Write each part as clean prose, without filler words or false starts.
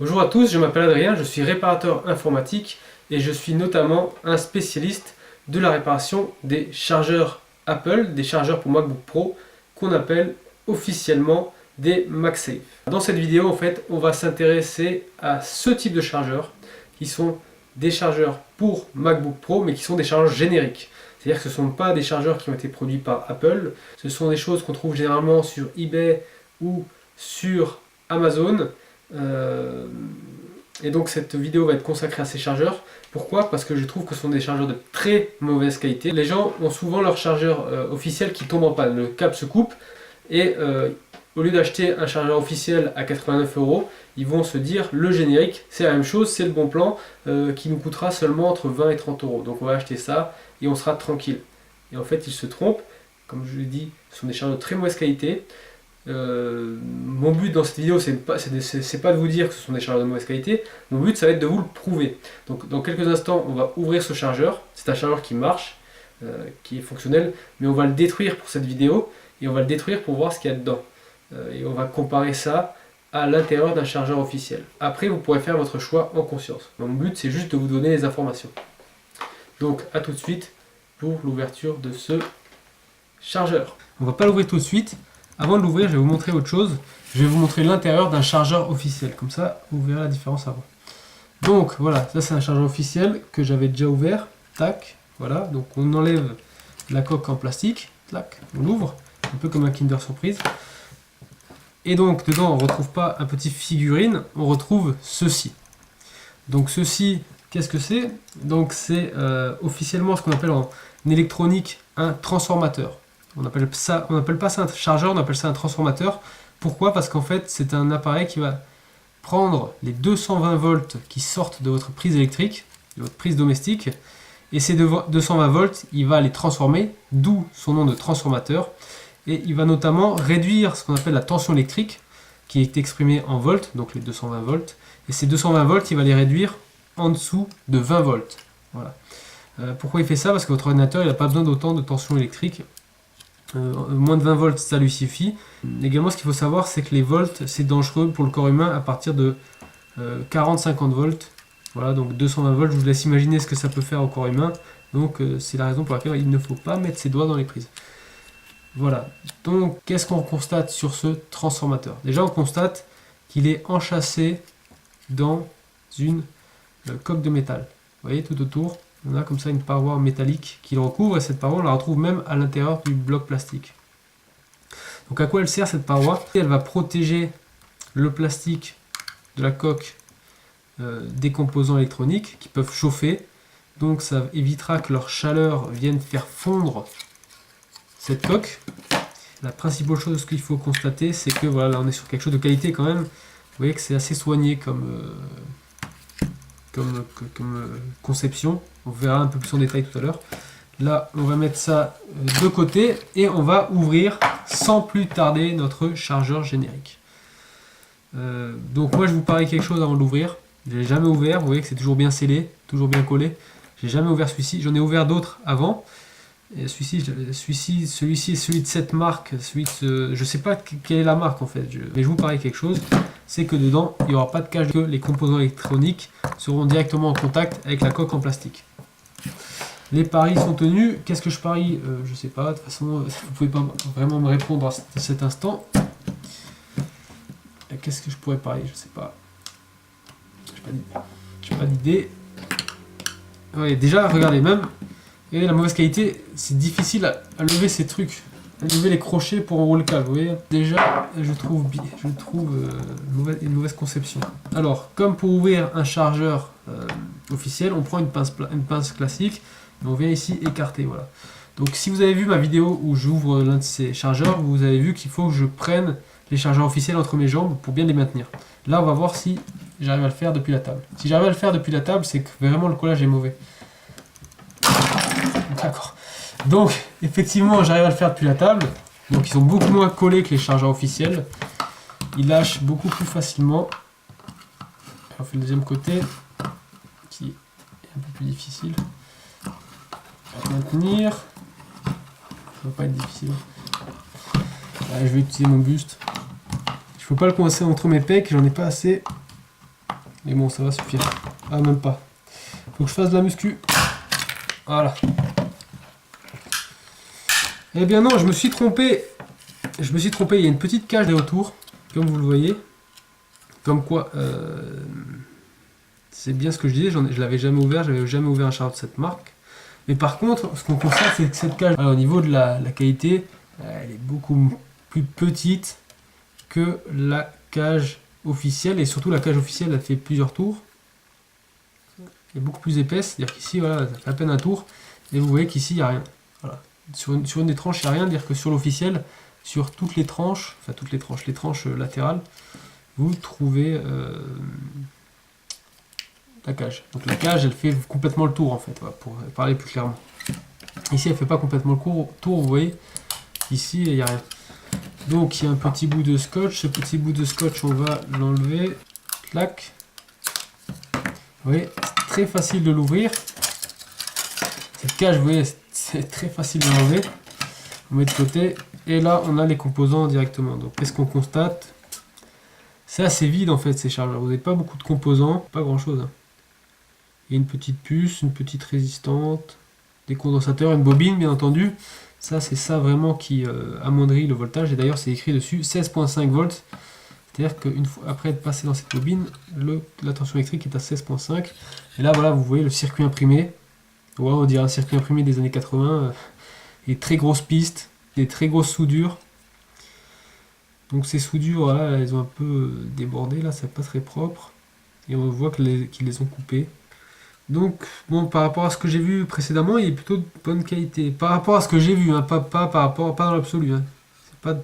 Bonjour à tous, je m'appelle Adrien, je suis réparateur informatique et je suis notamment un spécialiste de la réparation des chargeurs Apple, des chargeurs pour MacBook Pro qu'on appelle officiellement des MagSafe. Dans cette vidéo, en fait, on va s'intéresser à ce type de chargeurs qui sont des chargeurs pour MacBook Pro mais qui sont des chargeurs génériques. C'est-à-dire que ce ne sont pas des chargeurs qui ont été produits par Apple, ce sont des choses qu'on trouve généralement sur eBay ou sur Amazon. Et donc cette vidéo va être consacrée à ces chargeurs. Pourquoi? Parce que je trouve que ce sont des chargeurs de très mauvaise qualité. Les gens ont souvent leur chargeur officiel qui tombe en panne, le câble se coupe et au lieu d'acheter un chargeur officiel à 89 €, ils vont se dire le générique c'est la même chose, c'est le bon plan qui nous coûtera seulement entre 20 et 30 €. Donc on va acheter ça et on sera tranquille. Et en fait ils se trompent, comme je l'ai dit, ce sont des chargeurs de très mauvaise qualité. Mon but dans cette vidéo c'est pas de vous dire que ce sont des chargeurs de mauvaise qualité, mon but ça va être de vous le prouver. Donc dans quelques instants on va ouvrir ce chargeur, c'est un chargeur qui marche, qui est fonctionnel, mais on va le détruire pour cette vidéo et on va le détruire pour voir ce qu'il y a dedans. Et on va comparer ça à l'intérieur d'un chargeur officiel. Après vous pourrez faire votre choix en conscience. Mon but c'est juste de vous donner les informations. Donc à tout de suite pour l'ouverture de ce chargeur. On va pas l'ouvrir tout de suite. Avant de l'ouvrir, je vais vous montrer autre chose. Je vais vous montrer l'intérieur d'un chargeur officiel. Comme ça, vous verrez la différence avant. Donc voilà, ça c'est un chargeur officiel que j'avais déjà ouvert. Tac, voilà. Donc on enlève la coque en plastique. Tac, on l'ouvre. Un peu comme un Kinder Surprise. Et donc dedans, on ne retrouve pas un petit figurine, on retrouve ceci. Donc ceci, qu'est-ce que c'est? Donc c'est officiellement ce qu'on appelle en électronique un transformateur. On n'appelle pas ça un chargeur, on appelle ça un transformateur. Pourquoi? Parce qu'en fait, c'est un appareil qui va prendre les 220 volts qui sortent de votre prise électrique, de votre prise domestique, et ces 220 volts, il va les transformer, d'où son nom de transformateur, et il va notamment réduire ce qu'on appelle la tension électrique, qui est exprimée en volts, donc les 220 volts, et ces 220 volts, il va les réduire en dessous de 20 volts. Voilà. Pourquoi il fait ça? Parce que votre ordinateur n'a pas besoin d'autant de tension électrique. Moins de 20 volts, ça lui suffit. Également, ce qu'il faut savoir, c'est que les volts, c'est dangereux pour le corps humain à partir de 40-50 volts. Voilà, donc 220 volts, je vous laisse imaginer ce que ça peut faire au corps humain. Donc, c'est la raison pour laquelle il ne faut pas mettre ses doigts dans les prises. Voilà, donc qu'est-ce qu'on constate sur ce transformateur? Déjà, on constate qu'il est enchâssé dans une coque de métal. Vous voyez, tout autour. On a comme ça une paroi métallique qui le recouvre et cette paroi on la retrouve même à l'intérieur du bloc plastique. Donc à quoi elle sert cette paroi? Elle va protéger le plastique de la coque des composants électroniques qui peuvent chauffer. Donc ça évitera que leur chaleur vienne faire fondre cette coque. La principale chose qu'il faut constater, c'est que voilà, là on est sur quelque chose de qualité quand même. Vous voyez que c'est assez soigné comme conception. On verra un peu plus en détail tout à l'heure. Là, on va mettre ça de côté et on va ouvrir sans plus tarder notre chargeur générique. Donc moi, je vous parie quelque chose avant de l'ouvrir. Je l'ai jamais ouvert. Vous voyez que c'est toujours bien scellé, toujours bien collé. J'ai jamais ouvert celui-ci. J'en ai ouvert d'autres avant. Et celui-ci est celui de cette marque. Je sais pas quelle est la marque en fait. Mais je vous parie quelque chose. C'est que dedans, il n'y aura pas de cache, que les composants électroniques seront directement en contact avec la coque en plastique. Les paris sont tenus. Qu'est-ce que je parie? Je sais pas. De toute façon, vous pouvez pas vraiment me répondre à cet instant. Qu'est-ce que je pourrais parier? Je sais pas. J'ai pas d'idée. Ouais, déjà, regardez, même et la mauvaise qualité, c'est difficile à lever ces trucs. Lever les crochets pour enrouler le câble, vous voyez. Déjà, je trouve une mauvaise conception. Alors, comme pour ouvrir un chargeur officiel, on prend une pince classique, et on vient ici écarter, voilà. Donc, si vous avez vu ma vidéo où j'ouvre l'un de ces chargeurs, vous avez vu qu'il faut que je prenne les chargeurs officiels entre mes jambes pour bien les maintenir. Là, on va voir si j'arrive à le faire depuis la table. Si j'arrive à le faire depuis la table, c'est que vraiment le collage est mauvais. D'accord. Donc, effectivement, j'arrive à le faire depuis la table. Donc, ils sont beaucoup moins collés que les chargeurs officiels. Ils lâchent beaucoup plus facilement. On fait le deuxième côté, qui est un peu plus difficile à maintenir. Ça ne va pas être difficile. Là, je vais utiliser mon buste. Il ne faut pas le coincer entre mes pecs, j'en ai pas assez. Mais bon, ça va suffire. Ah, même pas. Faut que je fasse de la muscu. Voilà. Eh bien non, je me suis trompé. Je me suis trompé, il y a une petite cage autour, comme vous le voyez. Comme quoi, c'est bien ce que je disais, je l'avais jamais ouvert, j'avais jamais ouvert un chargeur de cette marque. Mais par contre, ce qu'on constate, c'est que cette cage, au niveau de la qualité, elle est beaucoup plus petite que la cage officielle. Et surtout, la cage officielle, elle fait plusieurs tours. Elle est beaucoup plus épaisse, c'est-à-dire qu'ici, voilà, ça fait à peine un tour. Et vous voyez qu'ici, il n'y a rien. Voilà. Sur une des tranches, il n'y a rien, c'est-à-dire que sur l'officiel, sur toutes les tranches, enfin toutes les tranches latérales, vous trouvez la cage. Donc la cage, elle fait complètement le tour en fait, voilà, pour parler plus clairement. Ici, elle fait pas complètement le tour, vous voyez. Ici, il n'y a rien. Donc il y a un petit bout de scotch. Ce petit bout de scotch, on va l'enlever. Clac. Vous voyez, c'est très facile de l'ouvrir. Cette cage, vous voyez, c'est très facile de l'enlever. On met de côté. Et là, on a les composants directement. Donc qu'est-ce qu'on constate? C'est assez vide en fait ces chargeurs. Vous n'avez pas beaucoup de composants, pas grand chose. Il y a une petite puce, une petite résistante, des condensateurs, une bobine bien entendu. Ça, c'est ça vraiment qui amoindrit le voltage. Et d'ailleurs, c'est écrit dessus 16.5 volts. C'est-à-dire qu'une fois après être passé dans cette bobine, la tension électrique est à 16.5. Et là, voilà, vous voyez le circuit imprimé. Ouais, on dirait un circuit imprimé des années 80. Et très grosses pistes, des très grosses soudures. Donc ces soudures, voilà, elles ont un peu débordé, là, c'est pas très propre. Et on voit qu'ils les ont coupées. Donc, bon, par rapport à ce que j'ai vu précédemment, il est plutôt de bonne qualité. Par rapport à ce que j'ai vu, hein, pas dans l'absolu. Hein.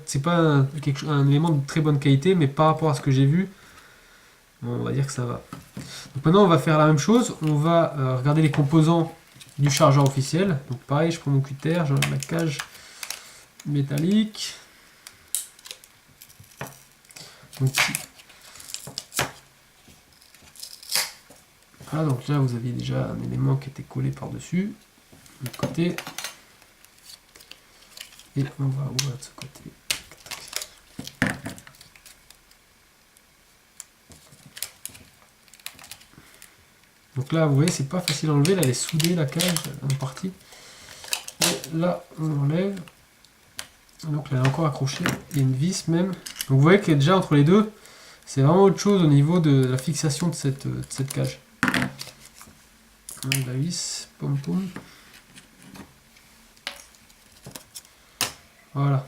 C'est pas un élément de très bonne qualité, mais par rapport à ce que j'ai vu, bon, on va dire que ça va. Donc maintenant, on va faire la même chose. On va regarder les composants du chargeur officiel. Donc pareil, je prends mon cutter, j'enlève la cage métallique. Donc, voilà, donc là vous aviez déjà un élément qui était collé par-dessus, de côté. Et on va ouvrir de ce côté. Donc là, vous voyez, c'est pas facile à enlever, là elle est soudée la cage en partie. Et là, on enlève. Donc là, elle est encore accrochée, il y a une vis même. Donc vous voyez que déjà entre les deux, c'est vraiment autre chose au niveau de la fixation de cette cage. La vis, pom pom. Voilà.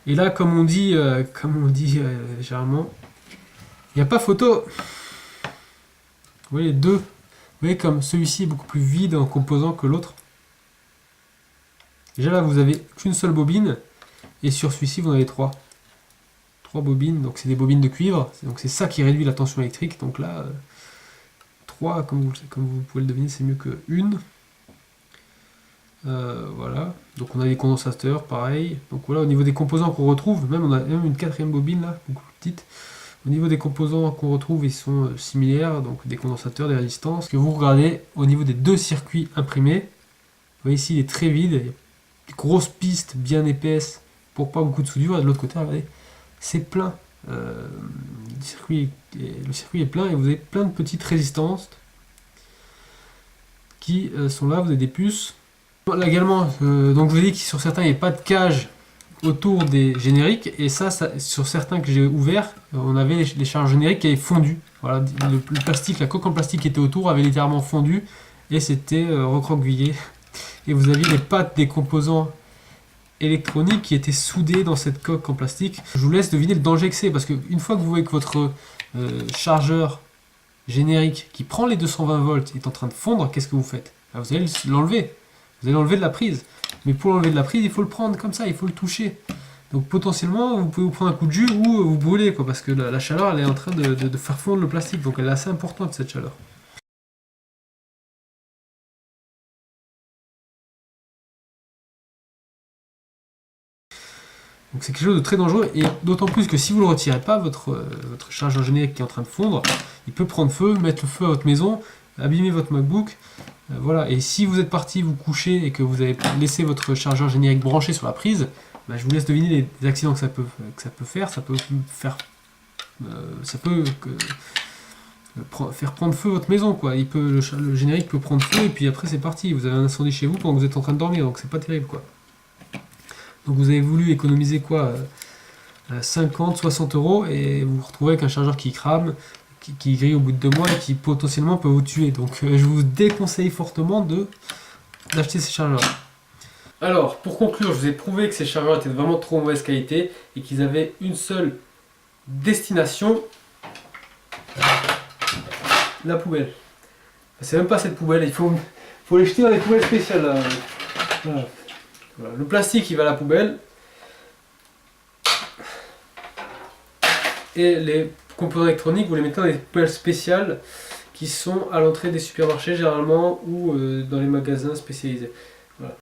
Et là, comme on dit généralement, il n'y a pas photo. Vous voyez les deux. Vous voyez comme celui-ci est beaucoup plus vide en composants que l'autre. Déjà là, vous avez qu'une seule bobine. Et sur celui-ci, vous en avez trois. Trois bobines. Donc c'est des bobines de cuivre. Donc c'est ça qui réduit la tension électrique. Donc là, 3, comme vous pouvez le deviner, c'est mieux que une. Voilà. Donc on a des condensateurs, pareil. Donc voilà, au niveau des composants qu'on retrouve, même on a même une quatrième bobine là, beaucoup plus petite. Au niveau des composants qu'on retrouve, ils sont similaires, donc des condensateurs, des résistances. Que vous regardez au niveau des deux circuits imprimés, vous voyez ici il est très vide, il y a des grosses pistes bien épaisses pour pas beaucoup de soudure, et de l'autre côté, regardez, c'est plein. Le circuit est plein et vous avez plein de petites résistances qui sont là, vous avez des puces. Là également, donc je vous ai dit que sur certains il n'y a pas de cage autour des génériques, et ça sur certains que j'ai ouverts, on avait les charges génériques qui avaient fondu. Voilà, le plastique, la coque en plastique qui était autour avait littéralement fondu et c'était recroquevillé. Et vous aviez les pattes des composants électroniques qui étaient soudés dans cette coque en plastique. Je vous laisse deviner le danger que c'est, parce qu'une fois que vous voyez que votre chargeur générique qui prend les 220 volts est en train de fondre, qu'est-ce que vous faites? Vous allez l'enlever. Vous allez l'enlever de la prise. Mais pour l'enlever de la prise, il faut le prendre comme ça, il faut le toucher. Donc potentiellement, vous pouvez vous prendre un coup de jus ou vous brûler, quoi, parce que la chaleur, elle est en train de faire fondre le plastique. Donc elle est assez importante, cette chaleur. Donc c'est quelque chose de très dangereux, et d'autant plus que si vous ne le retirez pas, votre chargeur générique qui est en train de fondre, il peut prendre feu, mettre le feu à votre maison, abîmer votre MacBook. Voilà, et si vous êtes parti vous coucher et que vous avez laissé votre chargeur générique branché sur la prise, bah, je vous laisse deviner les accidents que ça peut faire. Ça peut faire ça peut faire prendre feu votre maison, quoi. Le générique peut prendre feu et puis après c'est parti. Vous avez un incendie chez vous pendant que vous êtes en train de dormir, donc c'est pas terrible, quoi. Donc vous avez voulu économiser quoi, 50, 60 euros et vous vous retrouvez avec un chargeur qui crame, qui grille au bout de 2 mois et qui potentiellement peut vous tuer. Donc je vous déconseille fortement d'acheter ces chargeurs. Alors, pour conclure, je vous ai prouvé que ces chargeurs étaient vraiment trop mauvaise qualité et qu'ils avaient une seule destination, la poubelle. Enfin, c'est même pas cette poubelle, il faut les jeter dans les poubelles spéciales. Là. Voilà. Voilà. Le plastique, il va à la poubelle. Et les composants électroniques, vous les mettez dans des poubelles spéciales qui sont à l'entrée des supermarchés généralement ou dans les magasins spécialisés.